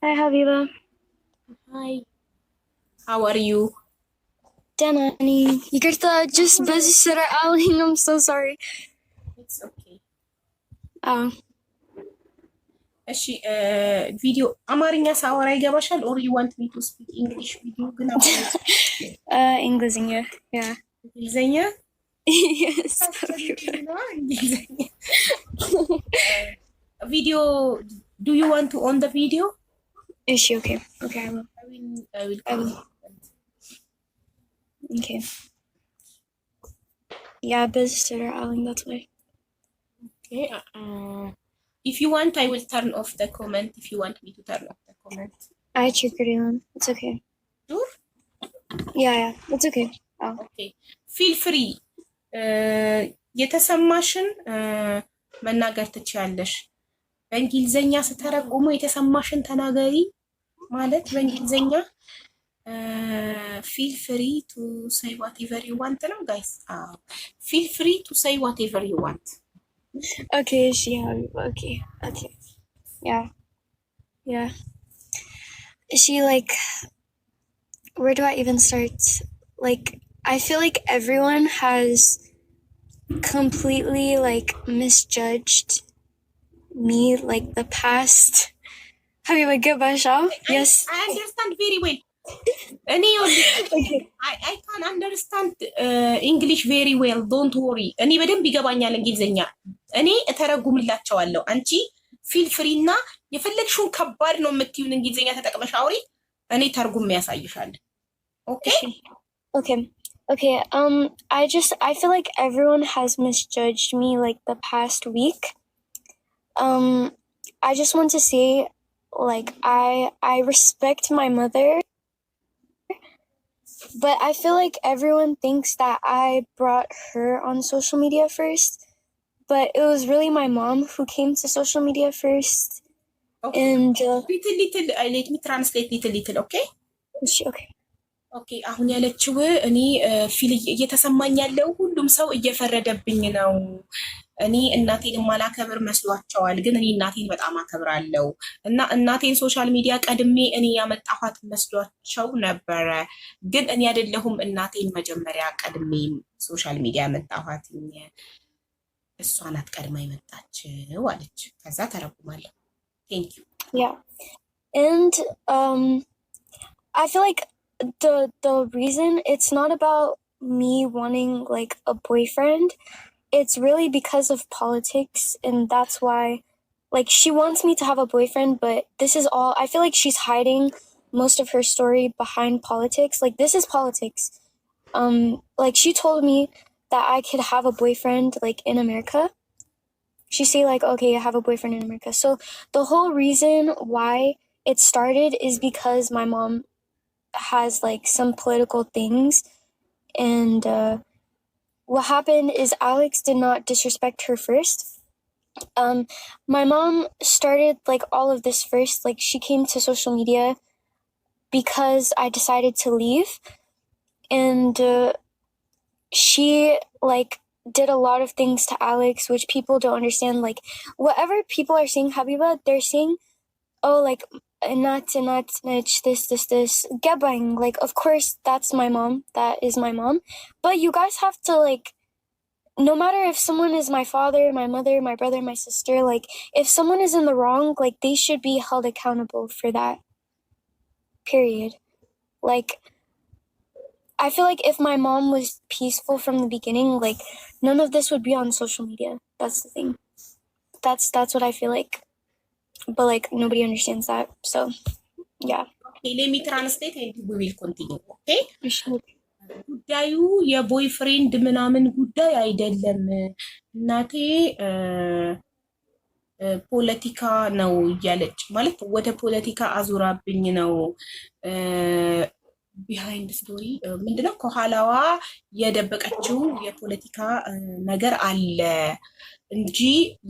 Hi, Habiba. Hi, how are you? Danani. Yıkırta just busy sıra alayım. I'm so sorry. It's okay. Oh. እሺ ቪዲዮ አማርኛ ሳወራ ይገባሻል? ኦር ዩ ዋንት ሚ ቱ ስፒክ ኢንግሊሽ ቪዲዮ ግን አማርኛ Englishኛ. Yeah. እንግሊዘኛ Yes, Habiba. ታስጨንቅኝና እንግሊዘኛ ቪዲዮ ዱ ዩ ዋንት ቱ ኦን ደ ቪዲዮ Is she okay? Okay, I will. I will I will. Okay. Yeah, busy sıra alayım. That's why. okay if you want I will turn off the comment if you want me to turn off the comment I check it on. It's okay. sure Yeah. It's okay. Oh. okay feel free የተሰማሽን መናገር ትችያለሽ በእንግሊዘኛ ስተረጉሙ የተሰማሽን ተናገሪ ማለት በእንግሊዘኛ feel free to say whatever you want ነው guys feel free to say whatever you want Okay, she Habiba. Okay. Yeah. She like, where do I even start? Like, I feel like everyone has completely like misjudged me like the past. Have you a good Basha? Yes. I understand very well እኔ I can understand English very well don't worry እኔ በደንብ ይገባኛል እንግሊዘኛ እኔ እተረጉምላቸዋለሁ አንቺ ፊል ፍሪ እና የፈለግሽውን ከባድ ነው የምትዩን እንግሊዘኛ ተጠቅመሽ አውሪ እኔ ተርጉም ያሳይሻል Okay. I feel like everyone has misjudged me like the past week. I just want to say like I respect my mother, but I feel like everyone thinks that I brought her on social media first, but it was really my mom who came to social media first. Okay. And little let me translate little okay okay. ኦኬ አሁን ያለችው እኔ ፊል እየተሰማኝ ያለው ሁሉም ሰው እየፈረደብኝ ነው እኔ እናቴን ማላከብር መስሏቸዋል ግን እኔ እናቴን በጣም አከብራለሁ እና እናቴን ሶሻል ሚዲያ ቀድሜ እኔ ያመጣኋት መስሏቸው ነበረ ግን እኔ አይደለሁም እናቴን መጀመሪያ ቀድሜ ሶሻል ሚዲያ ያመጣኋት እሷ ናት ቀድማ የመጣችው አለች ከዛ ተረጉማለሁ ቴንክ ዩ Yeah. And I feel like the reason it's not about me wanting like a boyfriend, it's really because of politics, and that's why like she wants me to have a boyfriend, but this is all I feel like she's hiding most of her story behind politics. Like this is politics. Like she told me that I could have a boyfriend like in America. She say like, okay, I have a boyfriend in America. So the whole reason why it started is because my mom has like some political things, and what happened is Alex did not disrespect her first. My mom started like all of this first. Like she came to social media because I decided to leave, and she like did a lot of things to Alex which people don't understand. Like whatever people are saying, Habiba, they're saying, oh, like not this Gebang. Like of course that's my mom, that is my mom, but you guys have to like, no matter if someone is my father, my mother, my brother, my sister, like if someone is in the wrong, like they should be held accountable for that, period. Like I feel like if my mom was peaceful from the beginning, like none of this would be on social media. That's the thing. That's what I feel like. But like nobody understands that. So yeah. Okay, let me translate and we will continue. Okay? ጉዳዩ የቦይ ፍሬንድ ምናምን ጉዳይ አይደለም እናቴ ፖለቲካ ነው እያለች ማለት ወደ ፖለቲካ አዙራብኝ ነው ቢሃይንድ ስቶሪ ምንድነው ከኋላዋ የደበቀችው የፖለቲካ ነገር አለ እንጂ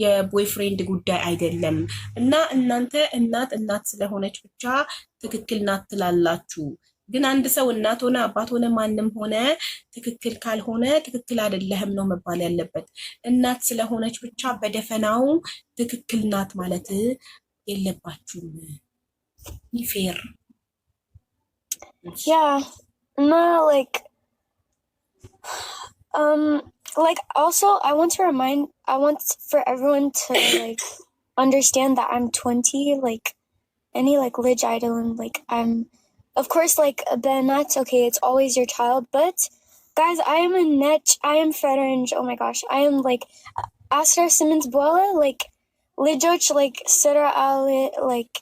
የቦይፍሬንድ ጉዳይ አይደለም እና እናንተ እናት ስለሆነች ብቻ ትክክል ናት ትላላችሁ ግን አንድ ሰው እናት ሆነ አባት ሆነ ማንም ሆነ ትክክል ካልሆነ ትክክል አይደለህም ነው መባል ያለበት እናት ስለሆነች ብቻ በደፈናው ትክክል ናት ማለት የለባችሁም ፌር Yeah. No, like also I want for everyone to like understand that I'm 20, like any like lig idol, and like I'm of course like Benat, okay, it's always your child, but guys, I am a net, I am Feringe, oh my gosh, I am like Asra Simmons Bola, like Lijoch, like Sira Ali, like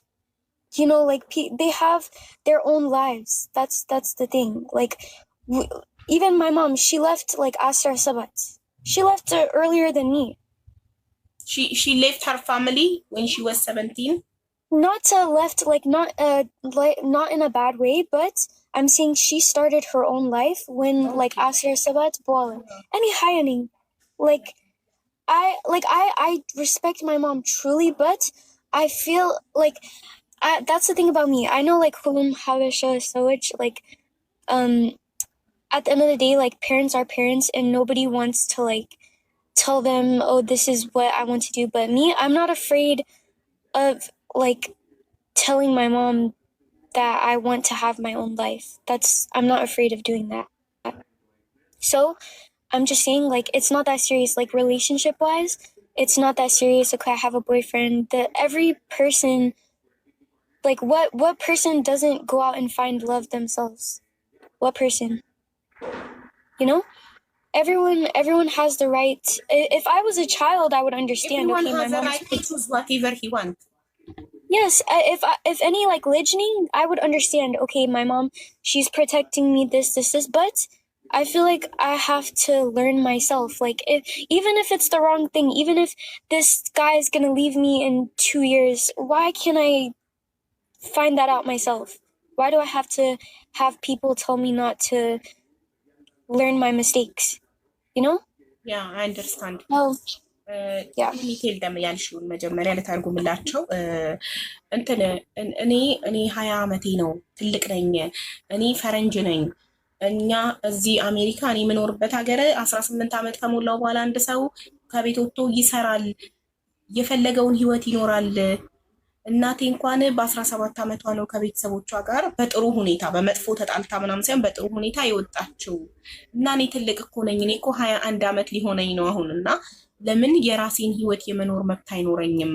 you know, like they have their own lives. That's the thing. Like even my mom, she left like Asra Sabat. She left earlier than me. She left her family when she was 17. Not left like not in a bad way, but I'm saying she started her own life when like Asra Sabat Boala. Any hiring. Like I respect my mom truly, but I feel like that's the thing about me. I know like Hulum Habesha Sowich, like um at the end of the day, like parents are parents and nobody wants to like tell them, oh, this is what I want to do. But me, I'm not afraid of like telling my mom that I want to have my own life. I'm not afraid of doing that. So I'm just saying like it's not that serious, like relationship wise, it's not that serious. Okay, I have a boyfriend. That every person, like what person doesn't go out and find love themselves? What person? You know? Everyone has the right. If I was a child, I would understand. Everyone Okay, my has a mom's right to choose whatever he wants. yes. If any like listening, I would understand. Okay, my mom, she's protecting me. This. But I feel like I have to learn myself. Like even if it's the wrong thing, even if this guy is gonna leave me in 2 years, why can't I find that out myself? Why do I have to have people tell me not to learn my mistakes? You know? Yeah, I understand. Oh, yeah. ሚቴል ደም ያልሽውን መጀመሪያ ልተርጉምላቸው። እንትን እኔ 20 ዓመቴ ነው፣ ትልቅ ነኝ። እኔ ፈረንጅ ነኝ። እኛ እዚህ አሜሪካ እኔ የምኖርበት ሀገር 18 ዓመት ከሞላው በኋላ አንድ ሰው ከቤት ወጥቶ ይሰራል፣ የፈለገውን ህይወት ይኖራል። እናቴ እንኳን በ17 ዓመቷ ነው ከቤተሰቦቿ ጋር በጥሩ ሁኔታ፣ በመጥፎ ተጣልታ ምናምን ሳይሆን በጥሩ ሁኔታ የወጣችው። እና እኔ ትልቅ እኮ ነኝ። እኔ እኮ 21 ዓመት ሊሆነኝ ነው አሁን። እና ለምን የራሴን ህይወት የመኖር መብት አይኖረኝም?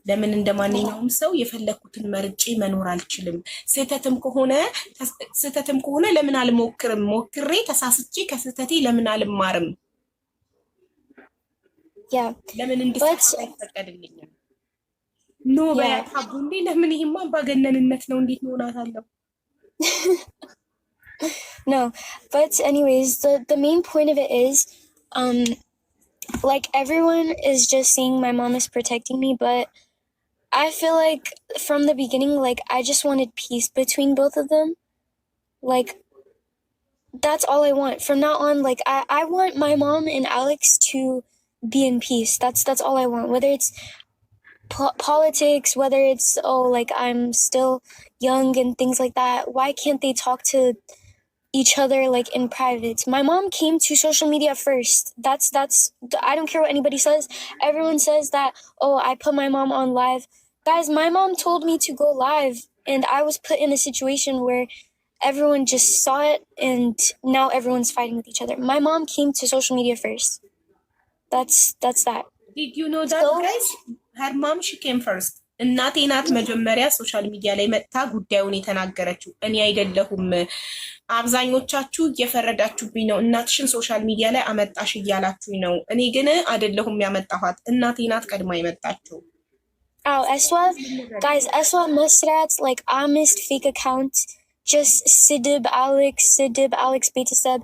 ለምን እንደ ማንኛውም ሰው የፈለኩትን መርጬ መኖር አልችልም? ስህተትም ከሆነ ለምን አልሞክርም? ሞክሬ ተሳስቼ ከስህተቴ ለምን አልማርም? ለምን እንድሳሳት አይፈቀድልኝም? ኖ በያታቡ እንዴ! ለምን ይሄማ ባገነንነት ነው። እንዴት ሆናታለሁ? No, but anyways, the main point of it is like everyone is just saying my mom is protecting me, but I feel like from the beginning, like I just wanted peace between both of them. Like that's all I want. From now on, like I want my mom and Alex to be in peace. That's all I want. Whether it's politics, whether it's like I'm still young and things like that, why can't they talk to each other like in private? My mom came to social media first. That's I don't care what anybody says. Everyone says that, oh, I put my mom on live. Guys, my mom told me to go live and I was put in a situation where everyone just saw it and now everyone's fighting with each other. My mom came to social media first. That's that. Did you know that, guys? Her mom, she came first. እናቴ ናት መጀመሪያ ሶሻል ሚዲያ ላይ መጥታ ጉዳዩን የተናገረችው፣ እኔ አይደለሁም። አብዛኞቻችሁ እየፈረዳችሁብኝ ነው። እናትሽን ሶሻል ሚዲያ ላይ አመጣሽ እያላችሁኝ ነው። እኔ ግን አይደለሁም ያመጣኋት፣ እናቴ ናት ቀድማ የመጣችው። Oh, Eswa, guys, Eswa Masrat, like honest fake account, just Sidib Alex Betaseb.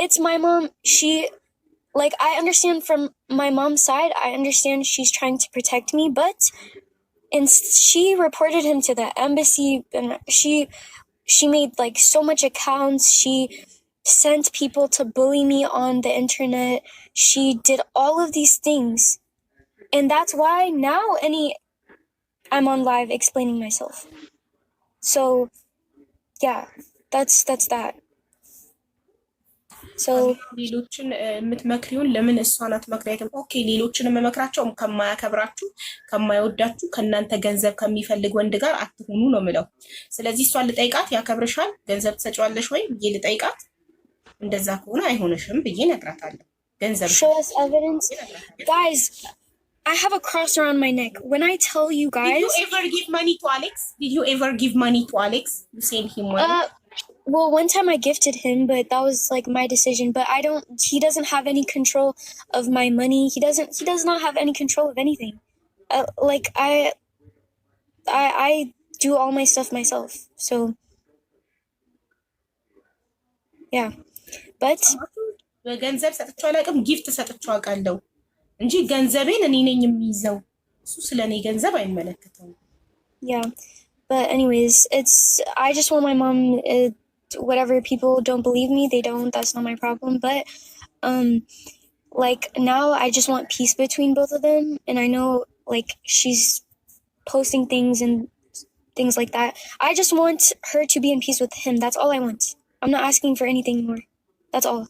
It's my mom. She, like, I understand from my mom's side. I understand she's trying to protect me, but and she reported him to the embassy, and she made like so much accounts. She sent people to bully me on the internet. She did all of these things, and that's why now I'm on live explaining myself. So yeah, that's that. So ሌሎችን የምትመክሪውን ለምን እሷን አትመክሪያትም? ኦኬ ሌሎችን የምመክራቸው ከማያከብራችሁ ከማይወዳችሁ ከእናንተ ገንዘብ ከሚፈልግ ወንድ ጋር አትሆኑ ነው ምለው። ስለዚህ እሷን ልጠይቃት፣ ያከብርሻል ገንዘብ ትሰጪዋለሽ ወይ ብዬ ልጠይቃት። እንደዛ ከሆነ አይሆንሽም ብዬ እነግራታለሁ። ገንዘብ show us evidence. Guys, I have a cross around my neck. When I tell you guys... Did you ever give money to Alex? Did you ever give money to Alex? You sent him money? Well, one time I gifted him, but that was like my decision. But he doesn't have any control of my money. He does not have any control of anything. Like I do all my stuff myself. So, yeah. But ገንዘብ ሰጥቼው አላውቅም፣ ጊፍት ሰጥቼው አውቃለሁ እንጂ ገንዘቤን እኔ ነኝ የሚይዘው። እሱ ስለኔ ገንዘብ አይመለከተውም። Yeah. But anyways, I just want my mom, whatever people don't believe me, they don't, that's not my problem. But like now I just want peace between both of them. And I know like she's posting things and things like that. I just want her to be in peace with him. That's all I want. I'm not asking for anything more. That's all.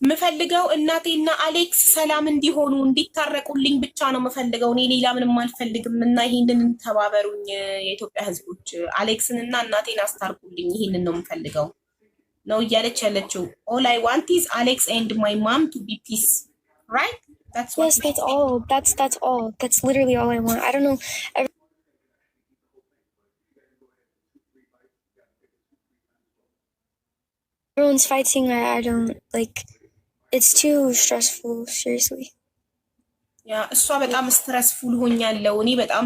ምፈልገው እናቴና አሌክስ ሰላም እንዲሆኑ እንዲታረቁልኝ ብቻ ነው ምፈልገው። እኔ ሌላ ምንም አልፈልግም። እና ይሄንን ተባበሩኝ የኢትዮጵያ ሕዝቦች፣ አሌክስንና እናቴን አስታርቁልኝ። ይሄንን ነው ምፈልገው ነው እያለች ያለችው። all I want is Alex and my mom to be peace, right? That's what. Yes, that's all. That's all. That's literally all I want. I don't know. Everyone's fighting. I don't like. It's too stressful, seriously. ያ እሷ በጣም ስትረስፉል ሆኛለሁ። እኔ በጣም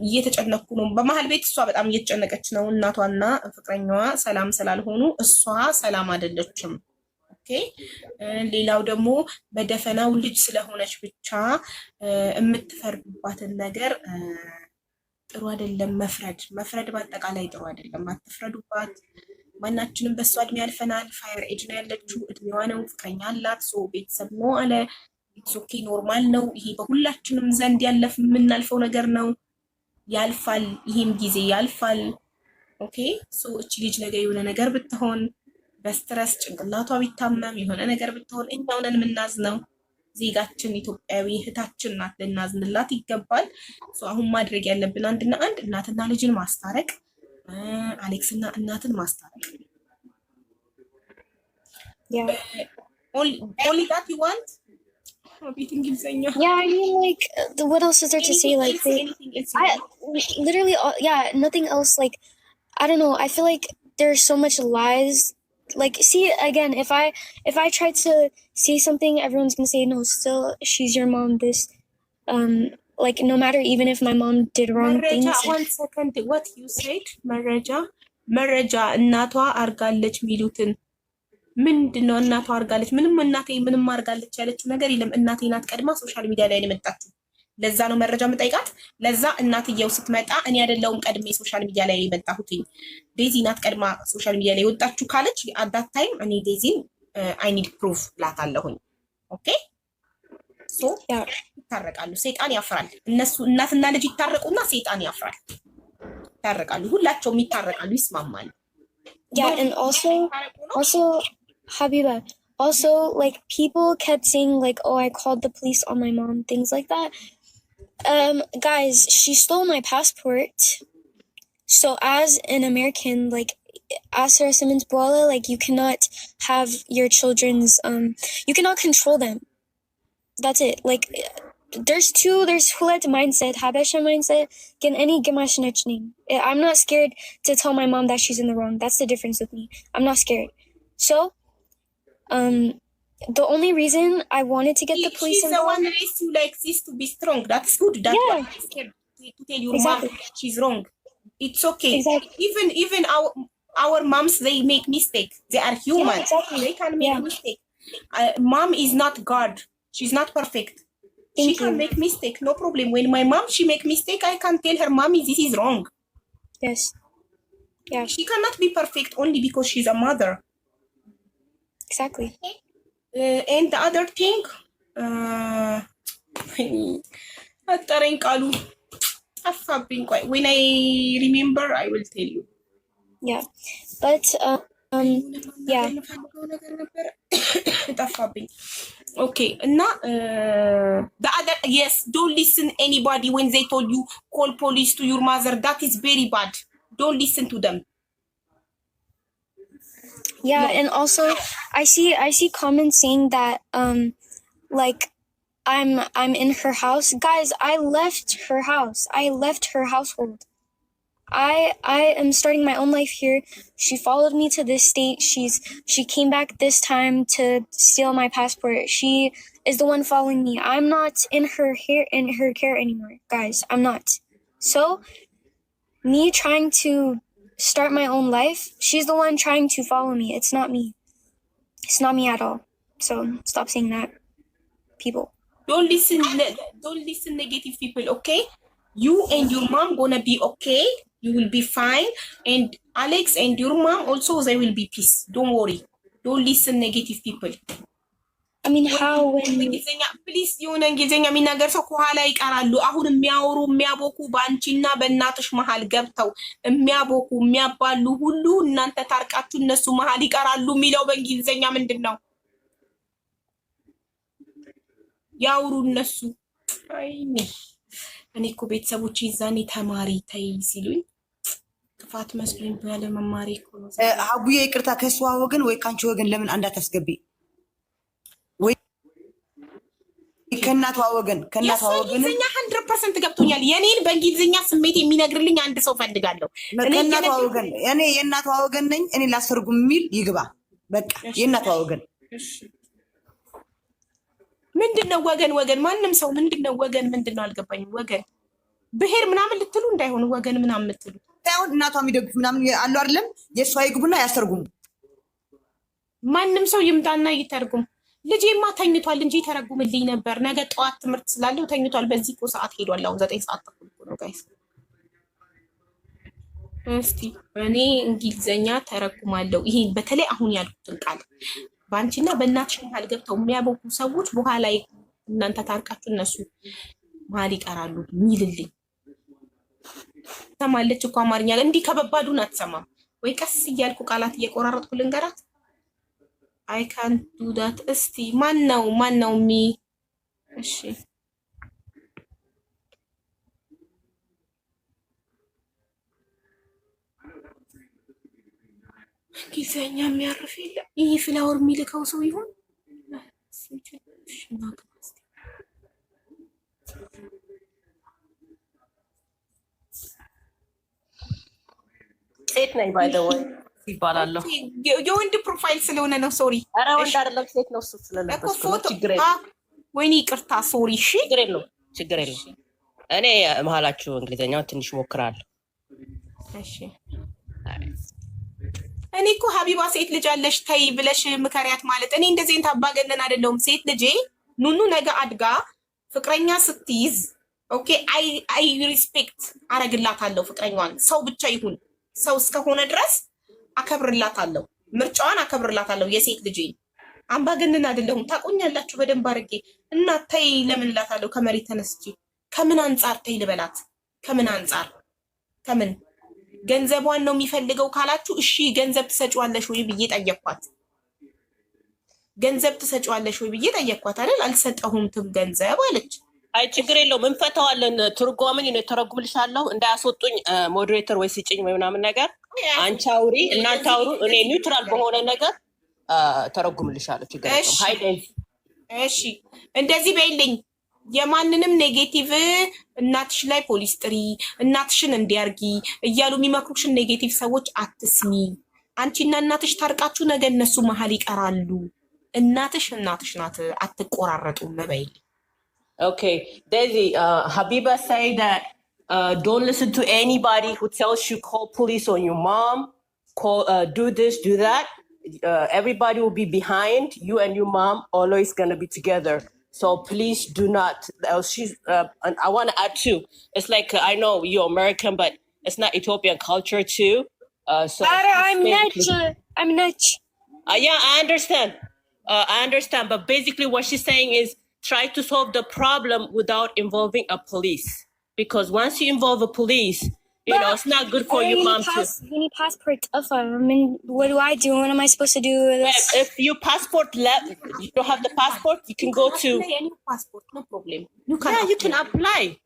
እየተጨነኩ ነው። በመሀል ቤት እሷ በጣም እየተጨነቀች ነው። እናቷና ፍቅረኛዋ ሰላም ስላልሆኑ እሷ ሰላም አይደለችም። ኦኬ ሌላው ደግሞ በደፈናው ልጅ ስለሆነች ብቻ የምትፈርዱባትን ነገር ጥሩ አይደለም። መፍረድ በአጠቃላይ ጥሩ አይደለም። አትፍረዱባት። ማናችንም በሷ እድሜ ያልፈናል። ፋየር ኤጅ ነው ያለችው፣ እድሜዋ ነው፣ ፍቅረኛ አላት፣ ሶ ቤተሰብ ነው አለ። ኢትስ ኦኬ ኖርማል ነው። ይሄ በሁላችንም ዘንድ የምናልፈው ነገር ነው። ያልፋል፣ ይሄም ጊዜ ያልፋል። ኦኬ ሶ እቺ ልጅ ነገ የሆነ ነገር ብትሆን፣ በስትረስ ጭንቅላቷ ቢታመም የሆነ ነገር ብትሆን እኛው ነን የምናዝነው። ዜጋችን ኢትዮጵያዊ እህታችን ናት፣ ልናዝንላት ይገባል። ሶ አሁን ማድረግ ያለብን አንድና አንድ እናትና ልጅን ማስታረቅ፣ አሌክስና እናትን ማስታረቅ። Yeah. Only that you want? Yeah, I mean, like, what else is there to say? Like, literally, yeah, nothing else. Like, I don't know. I feel like there's so much lies. Like, see, again, if I try to say something, everyone's gonna say, no, still, she's your mom, this, like, no matter, even if my mom did wrong things. 1 second, what you said? መረጃ እናቷ አርጋለች ሚሉትን ምንድነው? እናቷ አርጋለች ምንም አርጋለች ያለችው ነገር የለም። እናቴ ናት ቀድማ ሶሻል ሚዲያ ላይ የመጣችው። ለዛ ነው መረጃ የምጠይቃት። ለዛ እናትየው ስትመጣ እኔ አይደለሁም ቀድሜ ሶሻል ሚዲያ ላይ የመጣሁትኝ፣ ዴዚ ናት ቀድማ ሶሻል ሚዲያ ላይ የወጣችሁ ካለች አዳት ታይም እኔ ዴዚን አይ ኒድ ፕሩፍ ላታለሁኝ። ኦኬ ሶ ይታረቃሉ። ሰይጣን ያፍራል። እነሱ እናትና ልጅ ይታረቁና ሰይጣን ያፍራል። ይታረቃሉ፣ ሁላቸውም ይታረቃሉ፣ ይስማማሉ። Yeah, and also Habiba, also, like, people kept saying, like, oh, I called the police on my mom, things like that. Guys, she stole my passport. So as an American, like, as Sarah Simmons Boala, like, you cannot have your children's, you cannot control them. That's it. Like, there's Hulet mindset, Habesha mindset, get any Gemashinechning. I'm not scared to tell my mom that she's in the wrong. That's the difference with me. I'm not scared. So, the only reason I wanted to get the police involved... She's the one that raised you like this to be strong. That's good. That's why I'm scared to tell your mom she's wrong. It's okay. Exactly. Even our moms, they make mistake. They are human. Yeah, exactly. They can make mistake. Mom is not God. She's not perfect. She can make mistake. No problem. When my mom, she make mistake, I can tell her, mommy, this is wrong. Yes. Yeah. She cannot be perfect only because she's a mother. Exactly. And the other thing, when I remember, I will tell you. Yeah, but Yeah. Okay, now the other, yes, don't listen anybody when they told you call police to your mother. That is very bad. Don't listen to them. Yeah, No. and also I see comments saying that like I'm in her house. Guys, I left her house. I left her household. I am starting my own life here. She followed me to this state. She came back this time to steal my passport. She is the one following me. I'm not in her care anymore, guys. I'm not. So, me trying to start my own life, she's the one trying to follow me. It's not me. It's not me at all. So, stop saying that, people. Don't listen negative people, okay? You and your mom gonna be okay. You will be fine. And Alex and your mom also, they will be peace. Don't worry. Don't listen negative people. I mean, how when ፕሊስ የሆነ እንግሊዝኛ የሚናገር ሰው ከኋላ ይቀራሉ። አሁን የሚያወሩ የሚያቦኩ በአንቺና በእናትሽ መሀል ገብተው የሚያቦኩ የሚያባሉ ሁሉ እናንተ ታርቃችሁ እነሱ መሀል ይቀራሉ የሚለው በእንግሊዝኛ ምንድን ነው? ያውሩ እነሱ። አይኔ እኔ እኮ ቤተሰቦች ይዛኔ ተማሪ ተይ ሲሉኝ ጥፋት መስሎኝ ያለ መማሪ እኮ ነው። አቡዬ ይቅርታ፣ ከሷ ወገን ወይ ካንቺ ወገን ለምን እንዳታስገቢ? ወይ ከእናቷ ወገን እንግሊዝኛ 100% ገብቶኛል። የኔን በእንግሊዝኛ ስሜት የሚነግርልኝ አንድ ሰው ፈልጋለሁ። ከእናቷ ወገን እኔ የእናቷ ወገን ነኝ፣ እኔ ላስተርጉም የሚል ይግባ። በቃ የእናቷ ወገን ምንድነው? ወገን ማንም ሰው ምንድነው? ወገን ምንድነው? አልገባኝም። ወገን ብሄር ምናምን ልትሉ እንዳይሆን ወገን ምናምን ልትሉ ሳይሆን እናቷ የሚደግፍ ምናምን አሉ አይደለም? የእሷ ይግቡና ያስተርጉሙ። ማንም ሰው ይምጣና ይተርጉም። ልጄማ ተኝቷል እንጂ ተረጉምልኝ ነበር። ነገ ጠዋት ትምህርት ስላለው ተኝቷል። በዚህ እኮ ሰዓት ሄዷል። አሁን 9 ሰዓት ተኩል ነው ጋይስ። እስቲ እኔ እንግሊዘኛ ተረጉማለሁ። ይሄ በተለይ አሁን ያልኩትን ቃል ባንቺና በእናትሽ መሀል ገብተው የሚያቦኩ ሰዎች በኋላ እናንተ ታርቃችሁ እነሱ መሀል ይቀራሉ ሚልልኝ። ሰማለች እኮ አማርኛ እንዲህ ከበባዱን አትሰማም ወይ? ቀስ እያልኩ ቃላት እየቆራረጥኩ ልንገራት። አይ ካን ዱ ዳት። እስቲ ማን ነው ሚ? እሺ እንግሊዝኛ የሚያርፍ የለም። ይህ ፍላወር የሚልከው ሰው ይሆን? ሴት ነኝ ባይ ዘ ወይ ይባላለሁ። የወንድ ፕሮፋይል ስለሆነ ነው። ሶሪ። ኧረ ወንድ አይደለም ሴት ነው። እሱ ስለለበስኩ ነው። ችግር የለም። ወይኔ ይቅርታ፣ ሶሪ። እሺ፣ ችግር የለም። እኔ መሀላችሁ እንግሊዝኛውን ትንሽ ሞክራለሁ። እሺ። እኔ እኮ ሀቢባ ሴት ልጅ አለሽ ተይ ብለሽ ምከሪያት ማለት እኔ እንደዚህ አይነት አባገነን አይደለሁም። ሴት ልጄ ኑኑ ነገ አድጋ ፍቅረኛ ስትይዝ ኦኬ አይ ሪስፔክት አረግላታለሁ። ፍቅረኛዋን ሰው ብቻ ይሁን ሰው እስከሆነ ድረስ አከብርላታለሁ። ምርጫዋን አከብርላታለሁ። የሴት ልጄ አምባገነን አይደለሁም። ታቆኛላችሁ በደንብ አድርጌ እና ተይ ለምን እላታለሁ። ከመሬት ተነስቼ ከምን አንጻር ተይ ልበላት? ከምን አንጻር ከምን ገንዘቧን ነው የሚፈልገው ካላችሁ፣ እሺ ገንዘብ ትሰጪዋለሽ ወይ ብዬ ጠየቅኳት። ገንዘብ ትሰጪዋለሽ ወይ ብዬ ጠየቅኳት አይደል? አልሰጠሁም ገንዘብ አለች። አይ ችግር የለውም እንፈታዋለን። ትርጓምን ተረጉምልሻለሁ። እንዳያስወጡኝ ሞዴሬተር ወይ ስጭኝ ወይ ምናምን ነገር አንቺ አውሪ፣ እናንተ አውሩ። እኔ ኒውትራል በሆነ ነገር ተረጉምልሻለሁ። ችግር የለውም። ሃይ እሺ እንደዚህ በይልኝ። የማንንም ኔጌቲቭ እናትሽ ላይ ፖሊስ ጥሪ፣ እናትሽን እንዲያርጊ እያሉ የሚመክሩሽን ኔጌቲቭ ሰዎች አትስሚ። አንቺና እናትሽ ታርቃችሁ ነገ እነሱ መሀል ይቀራሉ። እናትሽ ናት፣ አትቆራረጡም በይልኝ። Okay, Daisy, Habiba say that don't listen to anybody who tells you call police on your mom, do this, do that. Everybody will be behind you and your mom. Always gonna be together. So please do not. And I want to add too. It's like I know you're American, but it's not Ethiopian culture too. So I'm Nutch. Yeah, I understand. But basically, what she's saying is, try to solve the problem without involving a police. Because once you involve a police, You know, it's not good for your mom to. You need passport. I mean, what do I do? What am I supposed to do with this? If your passport left, you don't have the passport, you can go to. Any passport, no problem. You can apply.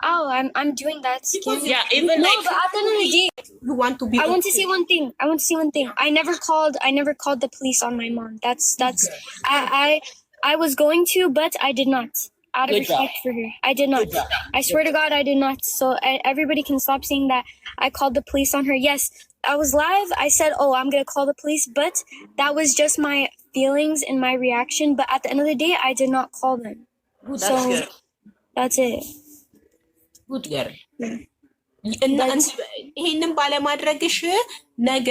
Oh, I'm doing that. Yeah, even no, like but at the end of the day, you want to be. I want to say one thing. I never called the police on my mom. That's I was going to, but I did not. Out of respect for her, I did not. I swear to God, I did not. So everybody can stop saying that I called the police on her. Yes, I was live. I said, "Oh, I'm gonna call the police," but that was just my feelings and my reaction. But at the end of the day, I did not call them. That's so good. That's it. Good girl. እና ይሄንን ባለማድረግሽ ነገ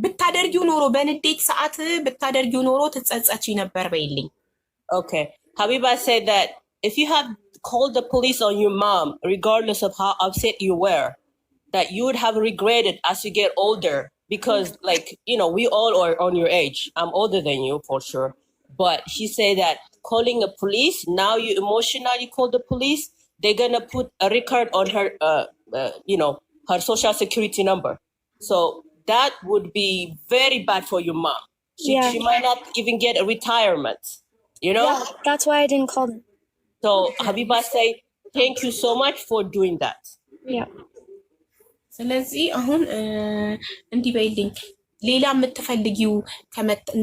ብታደርጊው ኖሮ በንዴት ሰዓት ብታደርጊው ኖሮ ትጸጸቺ ነበር በይልኝ። Okay. Habiba said that if you had called the police on your mom, regardless of how upset you were, that you would have regretted as you get older because, like, you know, we all are on your age. I'm older than you for sure. But she said that calling the police, now you emotionally call the police, they're going to put a record on her, you know, her social security number. So that would be very bad for your mom. She might not even get a retirement, you know? Yeah, that's why I didn't call them. So Habiba say, thank you so much for doing that. Yeah. ስለዚህ አሁን እንዲህ በይልኝ ሌላ የምትፈልጊው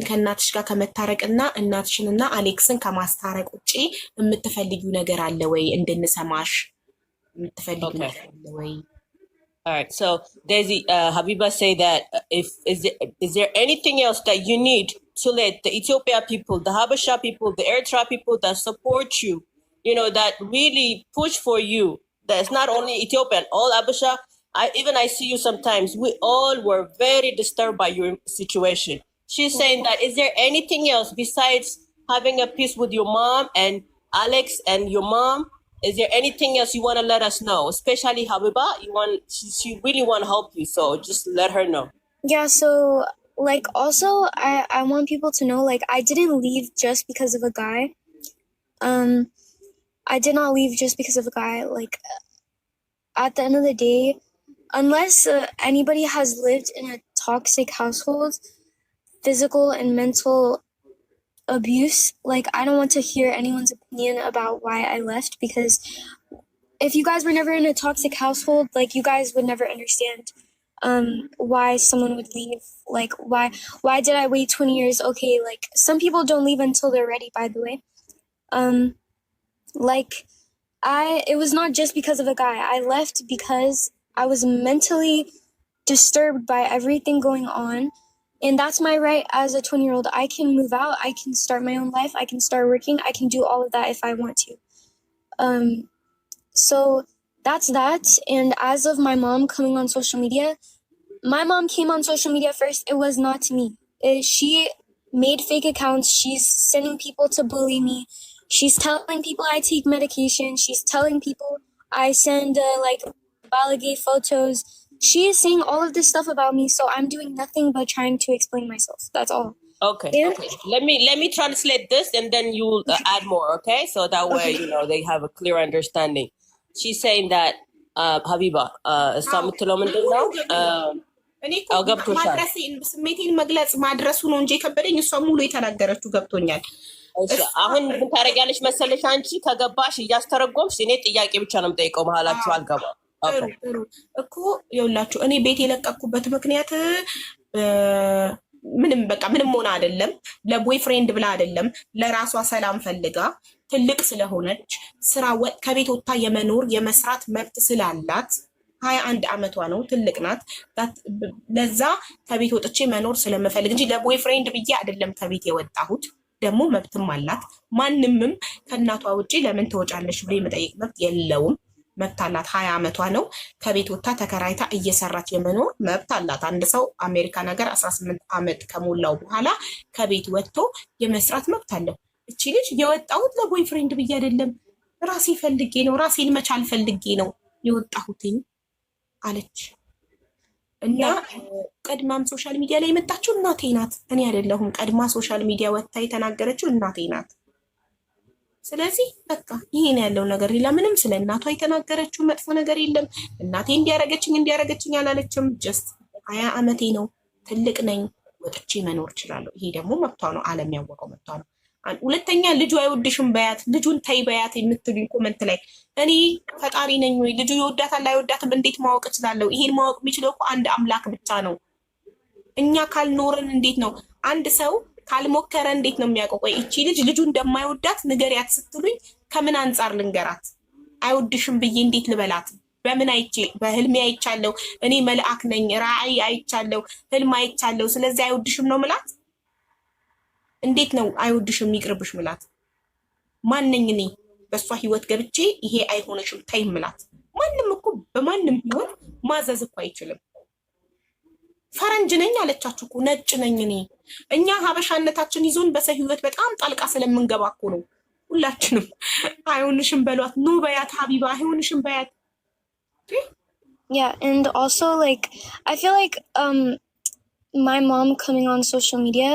ከእናትሽ ጋር ከመታረቅና እናትሽንና አሌክስን ከማስታረቅ ውጪ የምትፈልጊው ነገር አለ ወይ እንድንሰማሽ የምትፈልጊው ነገር አለ ወይ? All right. So Daisy, Habiba say that is there anything else that you need to let the Ethiopia people, the Habesha people, the Eritrea people that support you, you know, that really push for you? That's not only Ethiopian, all Habesha. I see you sometimes. We all were very disturbed by your situation. She's saying that is there anything else besides having a peace with your mom and Alex and your mom? Is there anything else you want to let us know? Especially Habiba, she really want to help you, so just let her know. Yeah, so like also I want people to know like I didn't leave just because of a guy. I did not leave just because of a guy. Like at the end of the day, unless anybody has lived in a toxic household, physical and mental abuse, like I don't want to hear anyone's opinion about why I left, because if you guys were never in a toxic household, like you guys would never understand why someone would leave. Like why did I wait 20 years? Okay, like some people don't leave until they're ready, by the way. Like it was not just because of a guy. I left because I was mentally disturbed by everything going on. And that's my right as a 20-year-old. I can move out. I can start my own life. I can start working. I can do all of that if I want to. So that's that. And as of my mom coming on social media, my mom came on social media first. It was not me. She made fake accounts. She's sending people to bully me. She's telling people I take medication. She's telling people I send like balagay photos. She is saying all of this stuff about me, so I'm doing nothing but trying to explain myself. That's all. Okay. Okay. Let me translate this, and then you'll add more. Okay, so that way you know they have a clear understanding. She's saying that Habiba, እኔ እኮ ስሜቴን መግለጽ ማድረሱ ነው እንጂ ከበደኝ እሷ ሙሉ የተናገረችው ገብቶኛል። አሁን ምን ታደርጊያለሽ መሰለሽ? አንቺ ከገባሽ እያስተረጎምሽ እኔ ጥያቄ ብቻ ነው የምጠይቀው፣ መሀላችሁ አልገባም። ጥሩ እኮ ይኸውላችሁ እኔ ቤት የለቀኩበት ምክንያት ምንም ሆነ አይደለም፣ ለቦይ ፍሬንድ ብላ አይደለም፣ ለራሷ ሰላም ፈልጋ ትልቅ ስለሆነች ስራ ከቤት ወጥታ የመኖር የመስራት መብት ስላላት 21 ዓመቷ ነው፣ ትልቅ ናት። ለዛ ከቤት ወጥቼ መኖር ስለምፈልግ እንጂ ለቦይ ፍሬንድ ብዬ አይደለም ከቤት የወጣሁት። ደግሞ መብትም አላት። ማንምም ከእናቷ ውጪ ለምን ትወጫለሽ ብሎ የመጠየቅ መብት የለውም። መብት አላት። 20 ዓመቷ ነው። ከቤት ወጥታ ተከራይታ እየሰራች የመኖር መብት አላት። አንድ ሰው አሜሪካ ነገር 18 ዓመት ከሞላው በኋላ ከቤት ወጥቶ የመስራት መብት አለው። እቺ ልጅ የወጣሁት ለቦይ ፍሬንድ ብዬ አይደለም፣ ራሴ ፈልጌ ነው፣ ራሴን መቻል ፈልጌ ነው የወጣሁትኝ አለች። እና ቀድማም ሶሻል ሚዲያ ላይ የመጣችው እናቴ ናት፣ እኔ አይደለሁም። ቀድማ ሶሻል ሚዲያ ወጥታ የተናገረችው እናቴ ናት። ስለዚህ በቃ ይሄን ያለው ነገር ሌላ ምንም ስለ እናቷ የተናገረችው መጥፎ ነገር የለም። እናቴ እንዲያረገችኝ አላለችም። ጀስት 20 ዓመቴ ነው፣ ትልቅ ነኝ፣ ወጥቼ መኖር እችላለሁ። ይሄ ደግሞ መብቷ ነው፣ ዓለም ያወቀው መብቷ ነው። ሁለተኛ ልጁ አይወድሽም በያት፣ ልጁን ተይ በያት የምትሉኝ ኮመንት ላይ እኔ ፈጣሪ ነኝ ወይ? ልጁ ይወዳታል አይወዳትም እንዴት ማወቅ እችላለሁ? ይሄን ማወቅ የሚችለው እኮ አንድ አምላክ ብቻ ነው። እኛ ካልኖርን እንዴት ነው አንድ ሰው ካልሞከረ እንዴት ነው የሚያውቀው? ቆይ እቺ ልጁ እንደማይወዳት ንገሪያት ስትሉኝ ከምን አንጻር ልንገራት? አይወድሽም ብዬ እንዴት ልበላት? በምን አይቼ? በህልሜ አይቻለሁ። እኔ መልአክ ነኝ፣ ራእይ አይቻለሁ፣ ህልም አይቻለሁ። ስለዚህ አይወድሽም ነው ምላት? እንዴት ነው አይወድሽም ይቅርብሽ ምላት? ማንኝ እኔ በእሷ ህይወት ገብቼ ይሄ አይሆነሽም ተይ ምላት? ማንም እኮ በማንም ህይወት ማዘዝ እኮ አይችልም። ፈረንጅ ነኝ አለቻችሁ እኮ፣ ነጭ ነኝ እኔ። እኛ ሀበሻነታችን ይዞን በሰው ህይወት በጣም ጣልቃ ስለምንገባ እኮ ነው። ሁላችንም አይሆንሽም በሏት፣ ኑ በያት ሀቢባ፣ አይሆንሽም በያት። Yeah, and also like I feel like my mom coming on social media,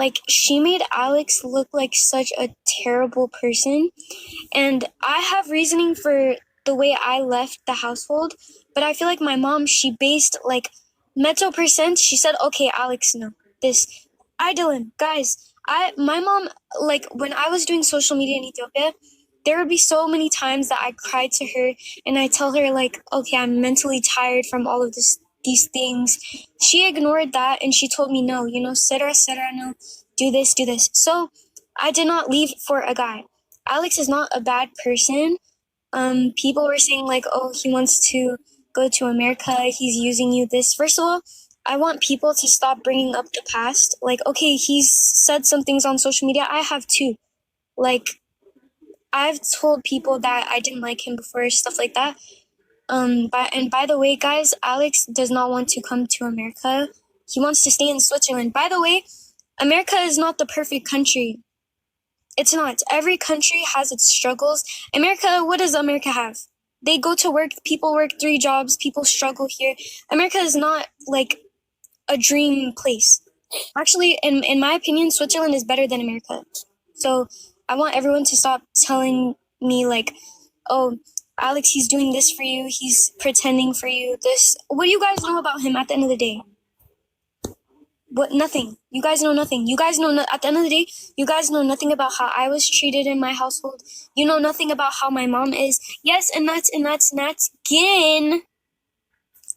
like she made Alex look like such a terrible person, and I have reasoning for the way I left the household, but I feel like my mom, she based like Meto percent, she said, okay, Alex, no, this, Dylan, guys, my mom, like, when I was doing social media in Ethiopia, there would be so many times that I cried to her, and I tell her, like, okay, I'm mentally tired from all of these things. She ignored that, and she told me, no, you know, Sarah, no, do this. So, I did not leave for a guy. Alex is not a bad person. People were saying, like, oh, he wants to go to America, he's using you this. First of all, I want people to stop bringing up the past. Like, okay, he's said some things on social media. I have too. Like, I've told people that I didn't like him before, stuff like that. And by the way, guys, Alex does not want to come to America. He wants to stay in Switzerland. By the way, America is not the perfect country. It's not. Every country has its struggles. America, what does America have? They go to work, people work 3 jobs, people struggle here. America is not like a dream place. Actually, in my opinion, Switzerland is better than America. So I want everyone to stop telling me like, oh, Alex, he's doing this for you, he's pretending for you, this. What do you guys know about him at the end of the day? What? Nothing. You guys know nothing. You guys know at the end of the day, you guys know nothing about how I was treated in my household. You know nothing about how my mom is. Yes, and that's again.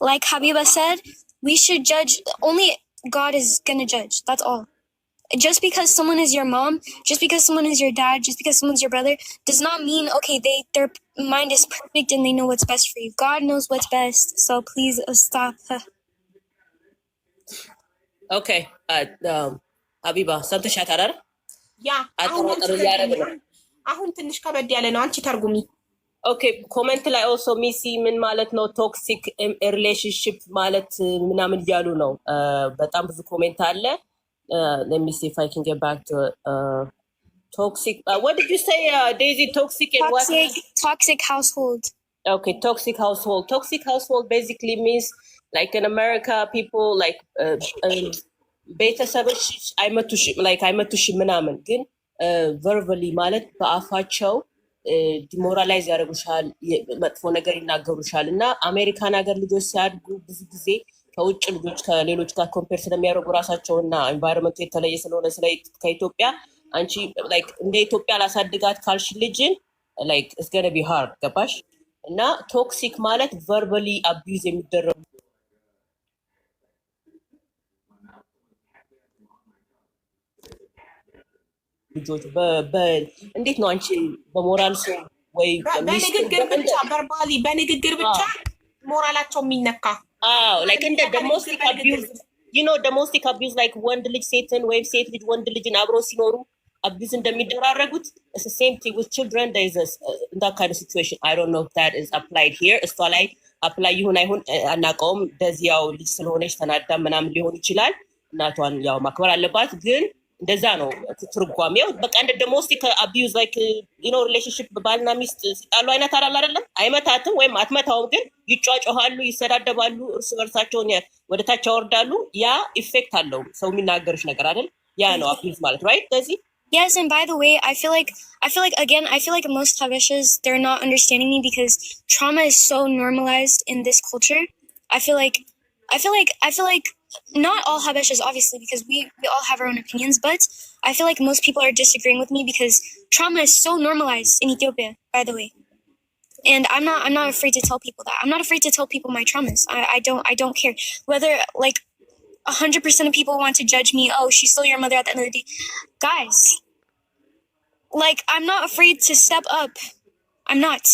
Like Habiba said, we should judge. Only God is gonna judge. That's all. Just because someone is your mom, just because someone is your dad, just because someone's your brother, does not mean okay their mind is perfect and they know what's best for you. God knows what's best. So please stop. Okay. ሀቢባ ሰምተሻት አይደል? ያ አሁን ትንሽ ከበድ ያለ ነው። አንቺ ተርጉሚ። ኦኬ ኮሜንት ላይ ኦልሶ ሚሲ ምን ማለት ነው ቶክሲክ ሪሌሽንሽፕ ማለት ምናምን እያሉ ነው። በጣም ብዙ ኮሜንት አለ። let me see if I can get back to toxic. What did you say, Daisy? Toxic and what? Toxic household. Okay, toxic household. Toxic household basically means like in America, people like ቤተሰቦች አይመቱሽ ምናምን ግን ቨርባሊ ማለት በአፋቸው ዲሞራላይዝ ያደርጉሻል፣ መጥፎ ነገር ይናገሩሻል። እና አሜሪካን ሀገር ልጆች ሲያድጉ ብዙ ጊዜ ከውጭ ልጆች ከሌሎች ጋር ኮምፔር ስለሚያደርጉ ራሳቸውና ኤንቫይሮንመንቱ የተለየ ስለሆነ ከኢትዮጵያ አንቺ ላይክ እንደ ኢትዮጵያ ላሳድጋት ካልሽ ልጅን ላይክ ኢትስ ጎና ቢ ሃርድ ገባሽ? እና ቶክሲክ ማለት ቨርባሊ አቢዩዝ የሚደረጉ ልጆች እንዴት ነው አንቺ በሞራል ሰው ወይ በንግግር ብቻ ቨርባሊ በንግግር ብቻ ሞራላቸው የሚነካ like እንደ domestic abuse, you know, domestic abuse like ወንድ ልጅ ሴትን ወይም ሴት ልጅ ወንድ ልጅን አብረው ሲኖሩ abuse እንደሚደራረጉት it's the same thing with children. There is that kind of situation. I don't know if that is applied here. እሷ ላይ apply ይሁን አይሁን አናውቀውም። እንደዚህ ያው ልጅ ስለሆነች ተናዳ ምናምን ሊሆን ይችላል። እናቷን ያው ማክበር አለባት ግን እንደዛ ነው ትርጓሜው። በቃ እንደ domestic abuse like you know relationship ባልና ሚስት ሲጣሉ አይነት አይደለም። አይመታትም ወይም አትመታውም ግን ይጫጫሃሉ፣ ይሰዳደባሉ፣ እርስ በርሳቸውን ወደ ታች ያወርዳሉ። ያ ኢፌክት አለው ሰው የሚናገርሽ ነገር አይደል? ያ ነው abuse ማለት right? ስለዚህ Yes, and by the way, I feel like again, I feel like most Habeshas, they're not understanding me because trauma is so normalized in this culture. I feel like not all Habeshas, obviously, because we all have our own opinions, but I feel like most people are disagreeing with me because trauma is so normalized in Ethiopia, by the way. And I'm not afraid to tell people that. I'm not afraid to tell people my traumas. I don't care. Whether like 100% of people want to judge me, oh, she's still your mother at the end of the day. Guys, like, I'm not afraid to step up. I'm not.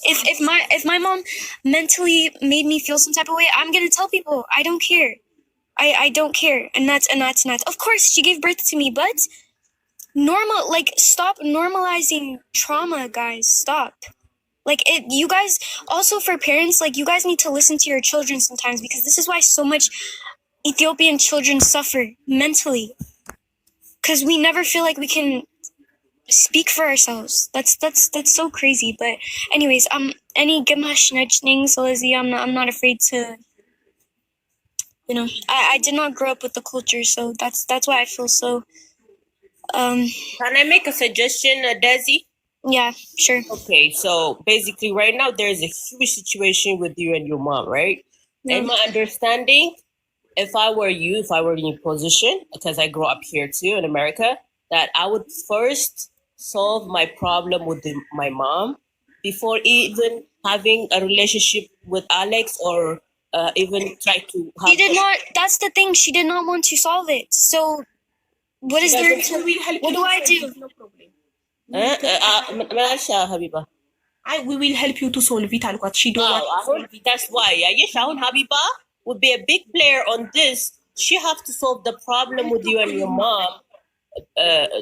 If my mom mentally made me feel some type of way, I'm gonna tell people. I don't care. I don't care. And that's. Of course, she gave birth to me, but stop normalizing trauma, guys. Stop. Like, you guys, also for parents, like, you guys need to listen to your children sometimes, because this is why so much Ethiopian children suffer mentally. Because we never feel like we can speak for ourselves. That's so crazy. But anyways, any Gamash Najning Salazi, I'm not afraid to, I did not grow up with the culture, so that's why I feel so Can I make a suggestion, Desi? yeah, sure. Okay, so basically right now there's a huge situation with you and your mom, right? Yeah. In my understanding, if I were you, if I were in your position, because I grew up here too in America, that I would first solve my problem with my mom before even having a relationship with Alex or even try to have. She did not. That's the thing. She did not want to solve it. So, what is there? What do I do? No problem. Marsha Habiba. We will help you to solve it. Alquat. She don't want to solve it. That's why. Yes, Habiba would be a big player on this. She have to solve the problem with you and your mom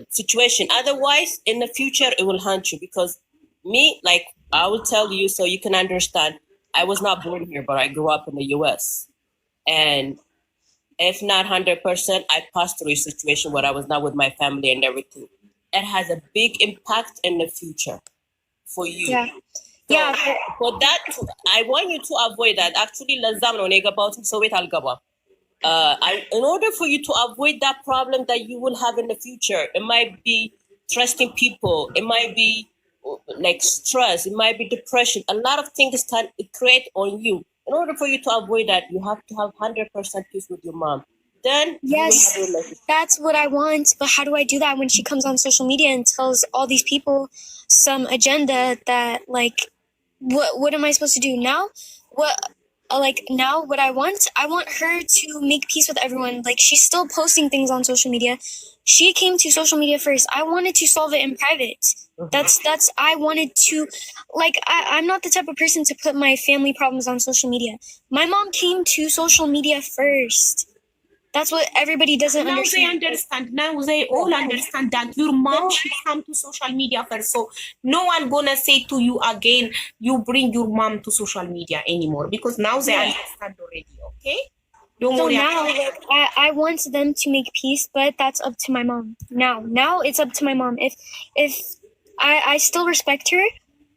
situation. Otherwise, in the future, it will haunt you. Because me, like, I will tell you so you can understand. I was not born here, but I grew up in the U.S. And if not 100%, I passed through a situation where I was not with my family and everything. It has a big impact in the future for you. Yeah. So, Yeah. for that, I want you to avoid that. Actually, in order for you to avoid that problem that you will have in the future, it might be trusting people, it might be like stress, it might be depression. A lot of things can create on you. In order for you to avoid that, you have to have 100% peace with your mom. Then Yes, you will have a relationship. that's what I want. But how do I do that when she comes on social media and tells all these people some agenda that, like, what am I supposed to do now? What what I want her to make peace with everyone. Like, she's still posting things on social media. She came to social media first. I wanted to solve it in private. That's I wanted to, like, I'm not the type of person to put my family problems on social media. My mom came to social media first. That's what everybody doesn't now understand. They understand. Now they all understand that your mom should come to social media first. So no one gonna say to you again, you bring your mom to social media anymore, because now they understand already. Okay. Don't So worry. now, like, I want them to make peace, but that's up to my mom. Now it's up to my mom. If I still respect her,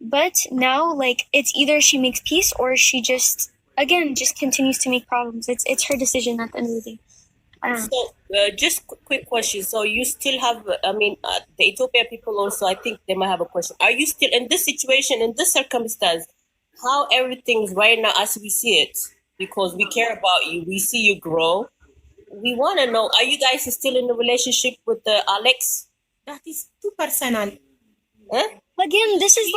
but now, like, it's either she makes peace or she just continues to make problems. It's her decision at the end of the day. So, just quick question. So, you still have, the Ethiopian people also, I think they might have a question. Are you still in this situation, in this circumstance, how everything's right now as we see it? Because we care about you, we see you grow. We want to know, are you guys still in a relationship with Alex? That is too personal. Huh? Again, this is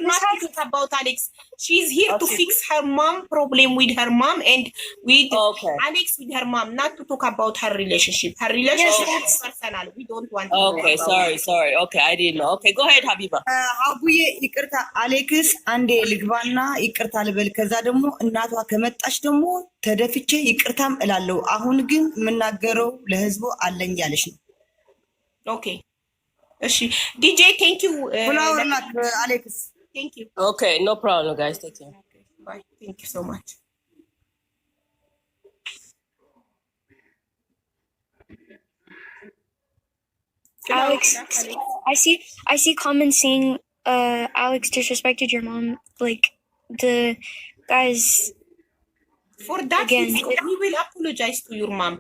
not to talk about Alex. She's here to fix her mom problem with her mom and with Alex with her mom, not to talk about her relationship. Her relationship is personal. We don't want to Okay, sorry. Okay, I didn't know. Okay, go ahead, Habiba. አቡዬ ይቅርታ አሌክስ አንዴ ልግባና ይቅርታ ልበል። ከዛ ደግሞ እናቷ ከመጣች ደግሞ ተደፍቼ ይቅርታም እላለሁ። አሁን ግን የምናገረው ለህዝቡ አለኝ ያለሽ ነው። ኦኬ እሺ DJ, thank you. ፍላወር ላክ አሌክስ። Thank you. Okay, no problem, guys. Take care. Okay, bye. Thank you so much. Alex, I see comments saying Alex disrespected your mom. Like, the guys. For that, again, we will apologize to your mom.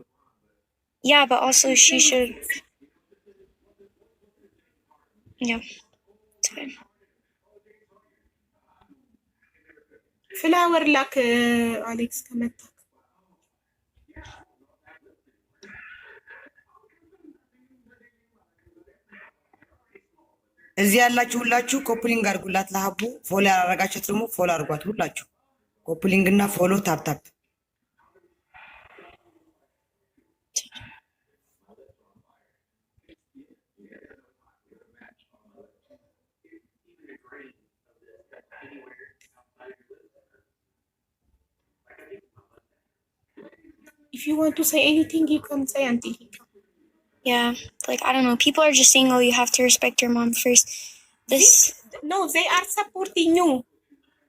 Yeah, but also she should. Yeah, it's fine. ፍላወር ላክ አሌክስ ከመጣ እዚህ ያላችሁ ሁላችሁ ኮፕሊንግ አድርጉላት ለሀቡ። ፎሎ ያላረጋችሁት ደግሞ ፎሎ አድርጓት ሁላችሁ። ኮፕሊንግ እና ፎሎ ታፕታፕ። if you want to say anything you can say until he comes. Yeah, like I don't know. People are just saying, "Oh, you have to respect your mom first." This no, they are supporting you.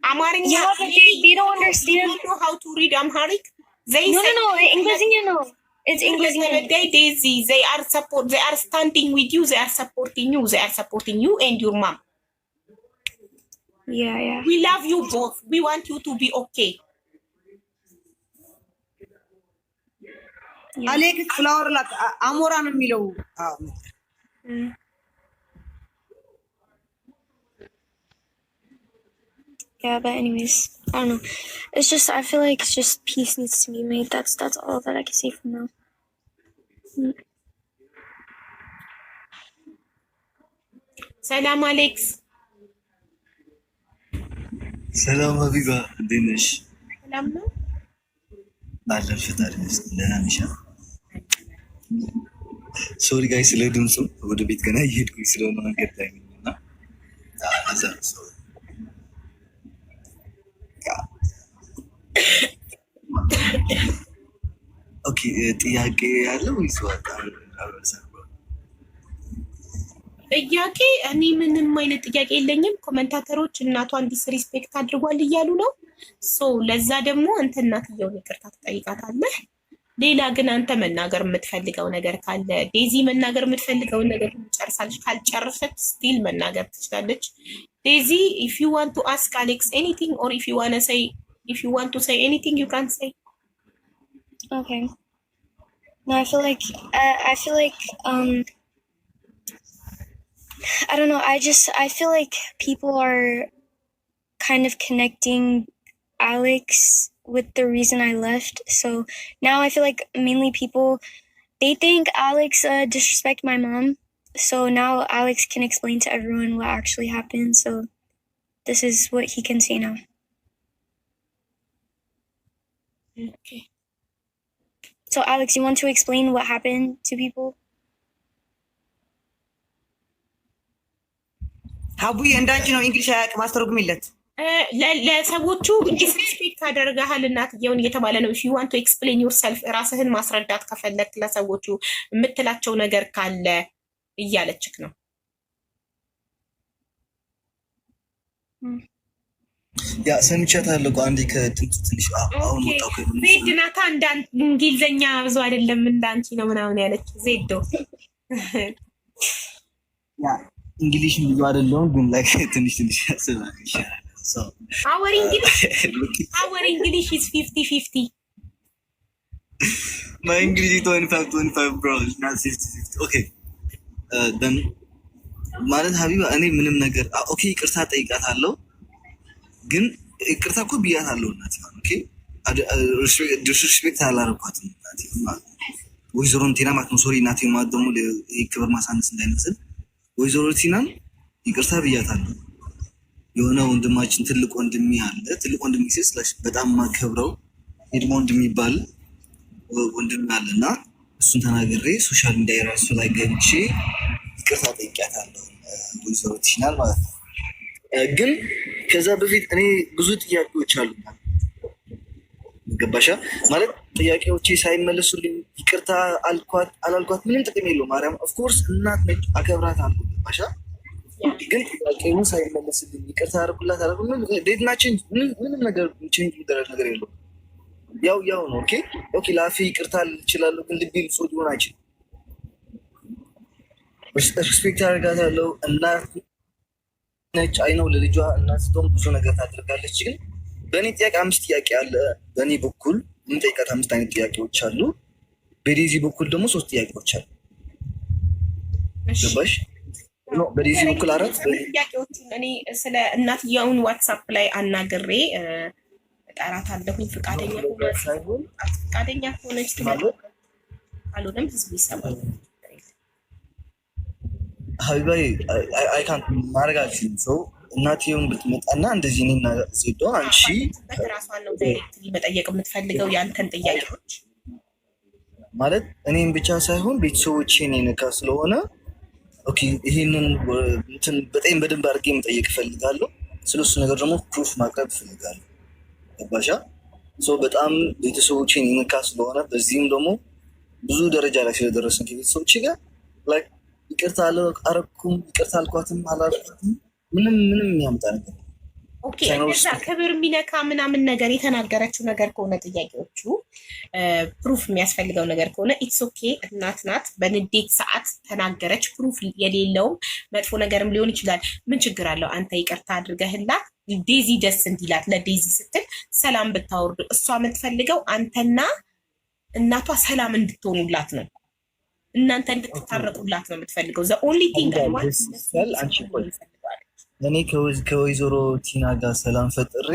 Amharic. Yeah, but they don't understand. You know how to read Amharic? They No, say, no, no. English, you know. It's English. Daisy, they are standing with you. They are supporting you. They are supporting you and your mom. Yeah, yeah. We love you both. We want you to be okay. አሌክስ ፍላወር ላክ። አሞራ ነው የሚለው። Yeah, but anyways, I don't know. It's just I feel like it's just peace needs to be made. That's all that I can say for now. Salam Alex. ሰላም ሀቢባ እንዴት ነሽ? ሰላም ነው አለን ፈጣሪ ይመስገን ደህና ነሽ? ሶሪ ጋይ ስለ ድምፁ ወደ ቤት ገና እየሄድኩኝ ስለሆነ መንገድ ላይ ነኝ እና እዛ ነው። ኦኬ ጥያቄ ያለው ወይስ ወጣ? ጥያቄ እኔ ምንም አይነት ጥያቄ የለኝም። ኮመንታተሮች እናቷን ዲስሪስፔክት አድርጓል እያሉ ነው። ሶ ለዛ ደግሞ አንተ እናትየውን ይቅርታ ትጠይቃታለህ። ሌላ ግን አንተ መናገር የምትፈልገው ነገር ካለ ዴዚ መናገር የምትፈልገውን ነገር ጨርሳለች። ካልጨረሰች ስቲል መናገር ትችላለች። ዴዚ if you want to ask Alex anything or if you want to say anything you can say. Okay. No, I feel like I don't know. I feel like people are kind of connecting Alex with the reason I left. So now I feel like mainly people, they think Alex disrespect my mom. So now Alex can explain to everyone what actually happened. So this is what he can say now. Okay. So Alex, you want to explain what happened to people? ሀቡዬ እንዳንቺ ነው እንግሊሽ አያውቅም፣ አስተርጉሚለት። ለሰዎቹ ዲስሪስፔክት አደርገሃል እናትየውን እየተባለ ነው። if you want to explain yourself ራስህን ማስረዳት ከፈለክ ለሰዎቹ የምትላቸው ነገር ካለ እያለችክ ነው። ያ ሰምቻታለሁ እኮ አንዴ ከድምፁ ትንሽ አሁን ወጣው ዜድ ናታ እንግሊዘኛ ብዙ አይደለም እንዳንቺ ነው ምናምን ያለች ዜዶ። ያ እንግሊሽ ብዙ አይደለም ግን ላይክ ትንሽ ያስባል ይሻላል። So our English is 50-50. My English is 25 bro, not 50-50. Okay. Then ማለት ሀቢባ እኔ ምንም ነገር ኦኬ ይቅርታ ጠይቃታለሁ፣ ግን ይቅርታ እኮ ብያታለሁ እናቴ። ኦኬ ዲስሪስፔክት አላረኳትም እናቴ ማለት ወይዘሮ ቲና ማለት ነው። ሶሪ እናቴ ማለት ደግሞ የክብር ማሳነስ እንዳይመስል ወይዘሮ ቲናን ይቅርታ ብያታለሁ። የሆነ ወንድማችን ትልቅ ወንድሜ አለ። ትልቅ ወንድሜ ሲስላሽ በጣም ማከብረው ኤድሞ ወንድሜ ይባል ወንድሜ አለና እሱን ተናግሬ ሶሻል ሚዲያ ራሱ ላይ ገብቼ ይቅርታ ጠይቄያታለሁ ወይዘሮ ቲናን ማለት ነው። ግን ከዛ በፊት እኔ ብዙ ጥያቄዎች አሉ። ገባሻ ማለት ጥያቄዎቼ ሳይመለሱልኝ ይቅርታ አልኳት አላልኳት ምንም ጥቅም የለውም። ማርያም ኦፍኮርስ እናት ነች፣ አከብራታለሁ። ገባሻ ግን ጥያቄውን ሳይመለስልኝ ይቅርታ አደረኩላት አላልኩም ዴድናችን ምንም ነገር ቼንጅ የሚደረግ ነገር የለውም። ያው ነው። ኦኬ ላፊ ይቅርታ ልችላለሁ፣ ግን ልቤ ልሶ ሊሆን አይችልም። ሪስፔክት አደርጋታለሁ። እናት ነች፣ አይነው ለልጇ እናት ስትሆን ብዙ ነገር ታደርጋለች። ግን በእኔ ጥያቄ 5 ጥያቄ አለ። በእኔ በኩል የምጠይቃት 5 አይነት ጥያቄዎች አሉ። በዴዚ በኩል ደግሞ 3 ጥያቄዎች አሉ። ገባሽ? በዲዚ በኩል አረት ጥያቄዎቹን እኔ ስለ እናትየውን ዋትሳፕ ላይ አናግሬ እጠራታለሁኝ። ፈቃደኛ ሆነች ትመጣ፣ ካልሆነም ህዝቡ ይሰማል። ሀቢባዬ አይካንት ማድረግ አልችልም። ሰው እናትየውን ብትመጣና እንደዚህ እኔና ዜዶ አንቺ ራሷን ነው ዳይሬክትሊ መጠየቅ የምትፈልገው ያንተን ጥያቄዎች ማለት እኔም ብቻ ሳይሆን ቤተሰቦቼን የነካ ስለሆነ ኦኬ ይሄንን በጣም በደንብ አድርጌ መጠየቅ እፈልጋለሁ። ስለሱ ነገር ደግሞ ፕሩፍ ማቅረብ እፈልጋለሁ። ገባሻ? በጣም ቤተሰቦቼን የነካ ስለሆነ በዚህም ደግሞ ብዙ ደረጃ ላይ ስለደረስን ከቤተሰቦቼ ጋር ይቅርታ አረኩም ይቅርታ አልኳትም አላልኳትም ምንም የሚያምጣ ነገር ኦኬ። እንደዛ ክብር የሚነካ ምናምን ነገር የተናገረችው ነገር ከሆነ ጥያቄዎቹ ፕሩፍ የሚያስፈልገው ነገር ከሆነ ኢትስ ኦኬ። እናት ናት፣ በንዴት ሰዓት ተናገረች። ፕሩፍ የሌለውም መጥፎ ነገርም ሊሆን ይችላል። ምን ችግር አለው? አንተ ይቅርታ አድርገህላት ዴዚ ደስ እንዲላት ለዴዚ ስትል ሰላም ብታወርዱ። እሷ የምትፈልገው አንተና እናቷ ሰላም እንድትሆኑላት ነው። እናንተ እንድትታረቁላት ነው የምትፈልገው። ዘ ኦንሊ ቲንግ እኔ ከወይዘሮ ቲና ጋር ሰላም ፈጥሬ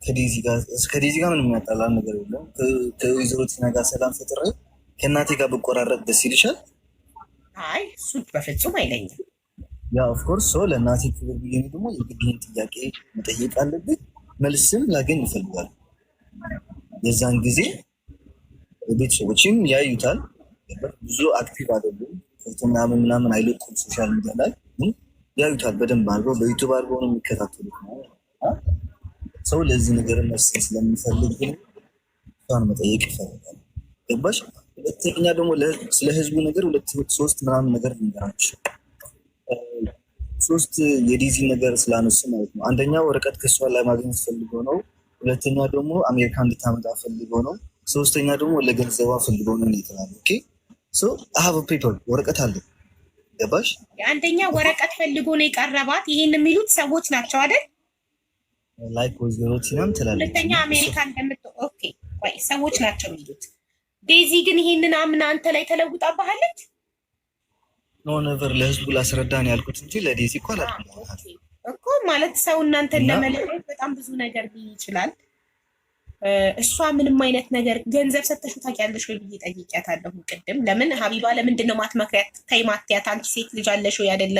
ከዴዚ ጋር ምንም ያጣላል ነገር የለም። ከወይዘሮ ቲና ጋር ሰላም ፈጥሬ ከእናቴ ጋር ብቆራረጥ ደስ ይልሻል? አይ እሱ በፍጹም አይለኝም። ያ ኦፍኮርስ ለእናቴ ክብር ብዬ ደግሞ የግድህን ጥያቄ መጠየቅ አለብኝ፣ መልስም ላገኝ ይፈልጋል። የዛን ጊዜ ቤተሰቦችም ያዩታል። ብዙ አክቲቭ አይደሉም፣ ፎቶ ምናምን አይለቁም ሶሻል ሚዲያ ላይ ያዩታል። በደንብ አድርገው በዩቱብ አድርገው ነው የሚከታተሉት። ሰው ለዚህ ነገር መስጠት ስለሚፈልግ ግን እሷን መጠየቅ ይፈልጋል። ገባሽ? ሁለተኛ ደግሞ ስለ ህዝቡ ነገር 2-3 ምናምን ነገር ልንገራችሁ። 3 የዲዚ ነገር ስላነሱ ማለት ነው። አንደኛ ወረቀት ከሷ ላይ ማግኘት ፈልገው ነው። ሁለተኛ ደግሞ አሜሪካ እንድታመጣ ፈልገው ነው። ሶስተኛ ደግሞ ለገንዘቧ ፈልገው ነው የተባለ። ኦኬ ሶ አሃቭ ፔፐር ወረቀት አለ። ገባሽ? አንደኛ ወረቀት ፈልጎ ነው የቀረባት። ይሄን የሚሉት ሰዎች ናቸው አይደል? ላይክ ወይዘሮ ቲናም ትላለች። ሁለተኛ አሜሪካ ኦኬ ወይ ሰዎች ናቸው የሚሉት። ዴዚ ግን ይሄንን አምና አንተ ላይ ተለውጣባለች። ኖ ነቨር ለህዝቡ ላስረዳን ያልኩት እንጂ ለዴዚ እኮ አላልኩም እኮ። ማለት ሰው እናንተን ለመለየት በጣም ብዙ ነገር ይችላል። እሷ ምንም አይነት ነገር ገንዘብ ሰተሽው ታውቂያለሽ ወይ ብዬ ጠይቂያታለሁ ቅድም። ለምን ሀቢባ ለምንድን ነው ማትመክሪያት? ተይ ማትያት፣ አንቺ ሴት ልጅ አለሽ ወይ አይደለ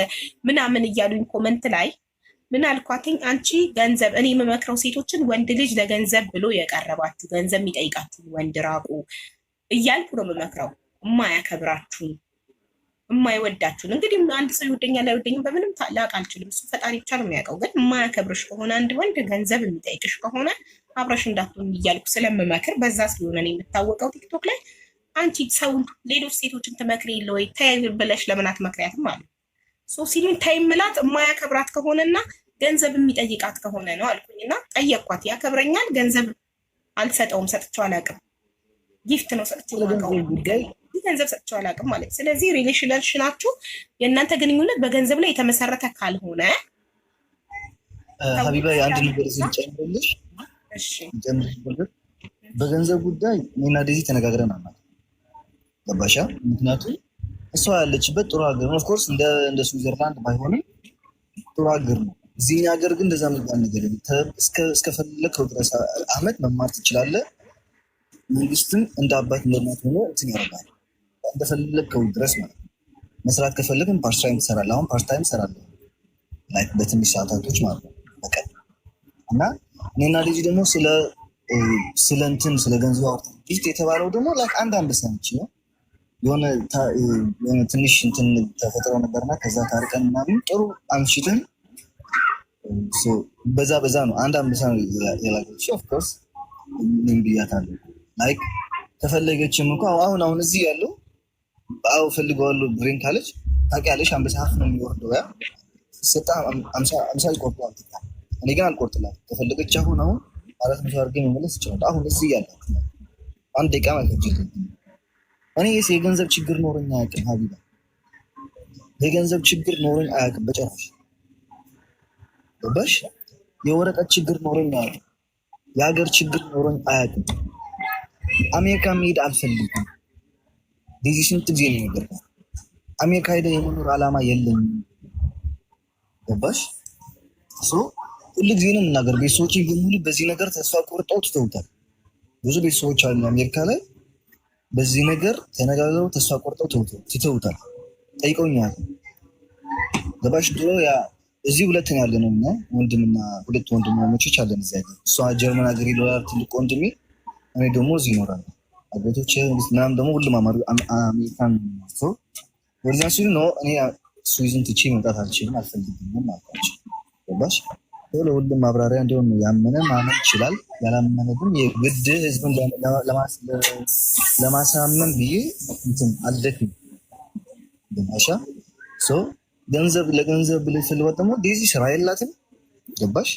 ምናምን እያሉኝ ኮመንት ላይ ምን አልኳትኝ? አንቺ ገንዘብ እኔ የምመክረው ሴቶችን ወንድ ልጅ ለገንዘብ ብሎ የቀረባችሁ ገንዘብ የሚጠይቃችሁ ወንድ ራቁ እያልኩ ነው የምመክረው። እማያከብራችሁን እማይወዳችሁን። እንግዲህ አንድ ሰው ይወደኛል አይወደኝም በምንም ላቅ አልችልም፣ እሱ ፈጣሪ ብቻ ነው የሚያውቀው። ግን የማያከብርሽ ከሆነ አንድ ወንድ ገንዘብ የሚጠይቅሽ ከሆነ አብረሽ እንዳትሆን እያልኩ ስለምመክር በዛ ስለሆነ ነው የምታወቀው ቲክቶክ ላይ። አንቺ ሰውን ሌሎች ሴቶችን ትመክሪ የለ ወይ ተይ ብለሽ ለምን አትመክሪያትም አሉ። ሲሉኝ ተይ ምላት የማያከብራት ከሆነና ገንዘብ የሚጠይቃት ከሆነ ነው አልኩኝና ጠየቅኳት። ያከብረኛል፣ ገንዘብ አልሰጠውም፣ ሰጥቼው አላውቅም። ጊፍት ነው ሰጥቼው ገንዘብ ሰጥቼው አላውቅም ማለት። ስለዚህ ሪሌሽናችሁ የእናንተ ግንኙነት በገንዘብ ላይ የተመሰረተ ካልሆነ ሀቢባ አንድ ነገር ስንጨምርልሽ በገንዘብ ጉዳይ እኔና ዴዚ ተነጋግረን አናውቅም። ገባሻ? ምክንያቱም እሷ ያለችበት ጥሩ ሀገር ነው። ኦፍኮርስ እንደ ስዊዘርላንድ ባይሆንም ጥሩ ሀገር ነው። እዚህ ሀገር ግን እንደዛ የሚባል ነገር እስከፈለግከው ድረስ አመት መማር ትችላለህ። መንግስትም እንደ አባት እንደናት ሆኖ እንትን ያደርጋል እንደፈለግከው ድረስ ማለት ነው። መስራት ከፈለግን ፓርትታይም ትሰራለህ። አሁን ፓርትታይም እሰራለሁ ላይክ በትንሽ ሰዓታቶች ማለት ነው በቀን። እና እኔና ልጅ ደግሞ ስለ ገንዘብ አውርተን ፊት የተባለው ደግሞ ላይክ አንድ ሰምቼ ነው የሆነ ትንሽ እንትን ተፈጥረው ነበርና ከዛ ታርቀን ምናምን ጥሩ አምሽተን በዛ ነው አንድ አንበሳ ነው የላገች። ኦፍኮርስ ምን ብያታለሁ ላይክ ከፈለገችም እንኳ አሁን እዚህ ያለው ፈልገዋለሁ ብሬን ካለች ታውቂያለሽ አንበሳ ሀፍ ነው የሚወርደው። ያ ስጣ 50 ይቆርጣል። እኔ ግን አልቆርጥላትም። ከፈለገች አሁን 400 አድርጌ መመለስ ይችላል። አሁን እዚህ ያላት አንድ ደቂቃ ማለት ነው። እኔ የገንዘብ ችግር ኖረኝ አያውቅም ሀቢባ፣ የገንዘብ ችግር ኖረኝ አያውቅም በጨራሽ። ገባሽ? የወረቀት ችግር ኖረኝ አያውቅም። የሀገር ችግር ኖረኝ አያውቅም። አሜሪካ መሄድ አልፈልግም። ዲዚ ስንት ጊዜ ነው የነገርኩት? አሜሪካ ሄደ የመኖር ዓላማ የለኝም። ገባሽ? ሁሉ ጊዜ ነው የምናገር ቤተሰቦች በሙሉ በዚህ ነገር ተስፋ ቆርጠው ትተውታል። ብዙ ቤተሰቦች አሉ አሜሪካ ላይ በዚህ ነገር ተነጋግረው ተስፋ ቆርጠው ትተውታል። ጠይቀውኛል። ገባሽ? ድሮ ያ እዚህ ሁለት ነው ያለነው እና ወንድምና ሁለት ወንድማማቾች አለን እዚህ ሀገር። እሷ ጀርመን ሀገር ይኖራል ትልቅ ወንድሜ፣ እኔ ደግሞ እዚህ ይኖራል። አጎቶቼ ምናምን ደግሞ ሁሉም አሜሪካን ነው። ወደዛ ሲሉ ነው እኔ ስዊዝን ትቼ መምጣት አልችልም አልፈልግም አልኳቸው። ገባሽ? ለሁሉም ማብራሪያ እንዲሆን ያመነ ማመን ይችላል፣ ያላመነ ግን የግድ ህዝብን ለማሳመን ብዬ እንትን አልደክም። ገባሻ? ገንዘብ ለገንዘብ ብለ ፈልጓት ደግሞ ዴዚ ስራ የላትም። ገባሽ?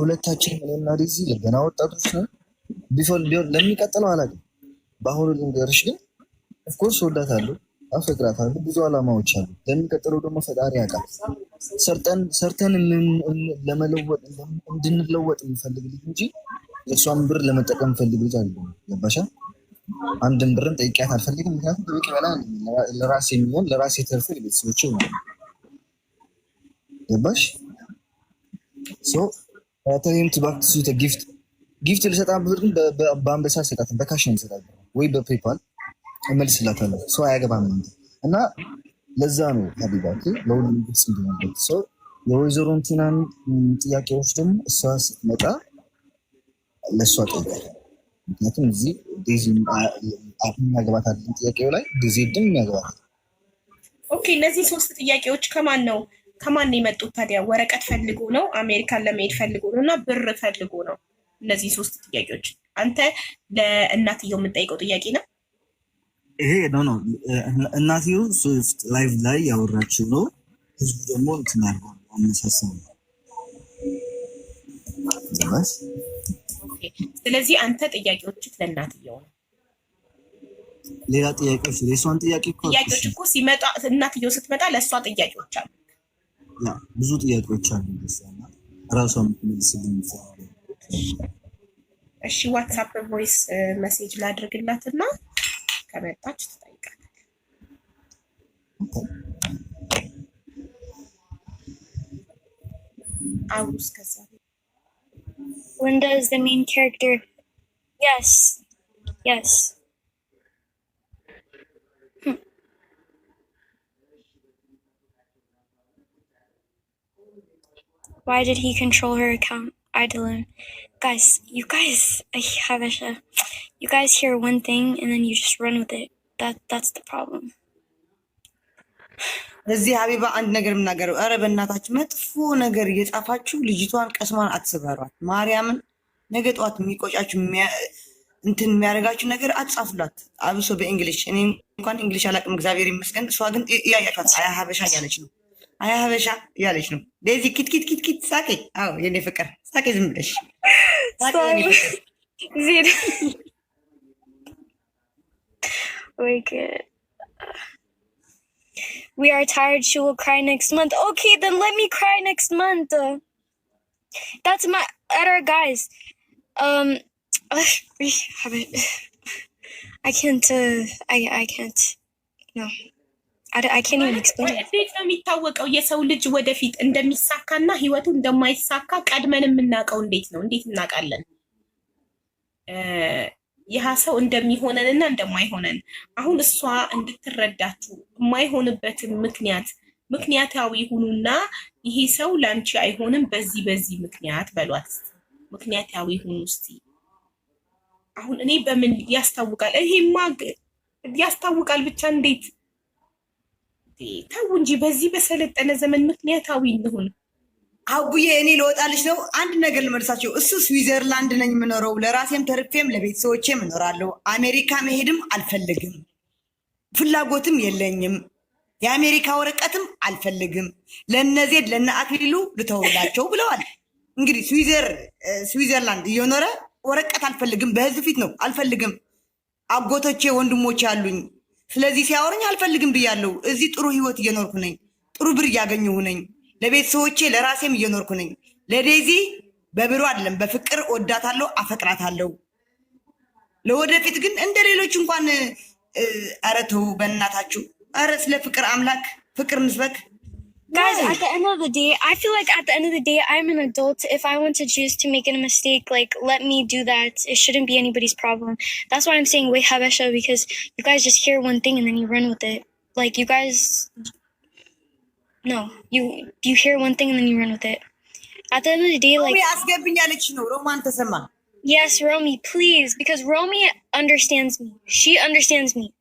ሁለታችን እኔና ዴዚ ገና ወጣቶች ነው። ቢሆን ለሚቀጥለው አላውቅም። በአሁኑ ልንገርሽ ግን ኦፍኮርስ ወዳታለሁ፣ አፈቅራታለሁ። ብዙ አላማዎች አሉ። ለሚቀጥለው ደግሞ ፈጣሪ ያውቃል። ሰርተን ለመለወጥ እንድንለወጥ የሚፈልግ ልጅ እንጂ የእሷን ብር ለመጠቀም የሚፈልግ ልጅ አለ። ገባሻ? አንድን ብርን ጠይቂያት አልፈልግም። ምክንያቱም በቂ በላ ለራሴ የሚሆን ለራሴ ተርፍ ቤተሰቦች ነው። ገባሽ? ተይምት ባክሱ ጊፍት ልሰጣ ብር ግን በአንበሳ ሰጣትን በካሽ ነው ይሰጣል ወይ በፔፓል እመልስላታለሁ። ሰው አያገባም እና ለዛ ነው ሀቢባ ለሁሉም ግልጽ እንዲሆንበት ሰው የወይዘሮ እንቲናን ጥያቄዎች ደግሞ እሷ ስትመጣ ለእሷ ጠይቃል። ምክንያቱም እዚህ ዴዚ የሚያገባታለን ጥያቄው ላይ ዴዚ ድም የሚያገባታል። ኦኬ፣ እነዚህ 3 ጥያቄዎች ከማን ነው የመጡት ታዲያ? ወረቀት ፈልጎ ነው? አሜሪካን ለመሄድ ፈልጎ ነው? እና ብር ፈልጎ ነው? እነዚህ 3 ጥያቄዎች አንተ ለእናትየው የምጠይቀው ጥያቄ ነው? ይሄ ነው እናትየው ላይቭ ላይ ያወራችው ነው። ህዝቡ ደግሞ እንትን ያርገው አነሳሳው ነው። ስለዚህ አንተ ጥያቄዎች ለእናትየው ነው። ሌላ ጥያቄዎች ለሷን ጥያቄዎች እኮ ሲመጣ እናትየው ስትመጣ ለእሷ ጥያቄዎች አሉ። ብዙ ጥያቄዎች አሉ። ለሷና ራሷ የምትመልስልኝ ይችላል። እሺ ዋትስአፕ ቮይስ ሜሴጅ ላድርግላትና ከመጣች ትጠይቃለች። አውስ ከዛ Linda is the main character. Yes. Why did he control her account? Idolin. Guys, you guys hear one thing and then you just run with it. That's the problem. እዚህ ሀቢባ አንድ ነገር የምናገረው፣ ኧረ በእናታችሁ መጥፎ ነገር እየጻፋችሁ ልጅቷን ቀስሟን አትስበሯት። ማርያምን ነገ ጠዋት የሚቆጫችሁ እንትን የሚያደርጋችሁ ነገር አትጻፉላት። አብሶ በእንግሊሽ እኔ እንኳን እንግሊሽ አላውቅም እግዚአብሔር ይመስገን። እሷ ግን እያያችኋት አያ ሀበሻ እያለች ነው። አያ ሀበሻ እያለች ነው። ዴዚ ኪት ሳቄ። አዎ የኔ ፍቅር ሳቄ፣ ዝም ብለሽ We are tired. She will cry next month. Okay, then let me cry next month. That's my other guys. I can't. I can't. No, I can't even explain it. እንዴት ነው የሚታወቀው የሰው ልጅ ወደፊት እንደሚሳካና ህይወቱ እንደማይሳካ ቀድመን የምናውቀው እንዴት ነው? እንዴት እናውቃለን? ይህ ሰው እንደሚሆነንና እንደማይሆነን አሁን እሷ እንድትረዳችሁ የማይሆንበትን ምክንያታዊ ሁኑና ይሄ ሰው ላንቺ አይሆንም በዚህ ምክንያት በሏት። ምክንያታዊ ሁኑ እስቲ። አሁን እኔ በምን ያስታውቃል? ይሄማ ያስታውቃል ብቻ እንዴት ተው እንጂ በዚህ በሰለጠነ ዘመን ምክንያታዊ እንሁን። አቡዬ እኔ ልወጣልሽ ነው። አንድ ነገር ልመልሳቸው። እሱ ስዊዘርላንድ ነኝ የምኖረው፣ ለራሴም ተርፌም ለቤተሰቦቼም እኖራለሁ። አሜሪካ መሄድም አልፈልግም፣ ፍላጎትም የለኝም። የአሜሪካ ወረቀትም አልፈልግም። ለነዜድ ለነ አክሊሉ ልተውላቸው ብለዋል። እንግዲህ ስዊዘርላንድ እየኖረ ወረቀት አልፈልግም፣ በህዝብ ፊት ነው አልፈልግም። አጎቶቼ ወንድሞቼ አሉኝ። ስለዚህ ሲያወሩኝ አልፈልግም ብያለሁ። እዚህ ጥሩ ህይወት እየኖርኩ ነኝ፣ ጥሩ ብር እያገኘሁ ነኝ። ለቤተሰቦቼ ለራሴም እየኖርኩ ነኝ። ለዴዚ በብሩ አይደለም በፍቅር ወዳታለሁ፣ አፈቅራታለሁ። ለወደፊት ግን እንደ ሌሎች እንኳን ኧረ ተው በእናታችሁ። ኧረ ስለ ፍቅር አምላክ ፍቅር ምስበክ። Guys, at the end of the day, I feel like at the end of the day, I'm an adult. If I want to choose to make a mistake, like, let me do that. It shouldn't be anybody's problem. That's why I'm saying wait habesha, because you guys just hear one thing and then you run with it. Like, you guys, no, you hear one thing and then you run with it. At the end of the day, like, yes, Romy, please, because Romy understands me. She understands me.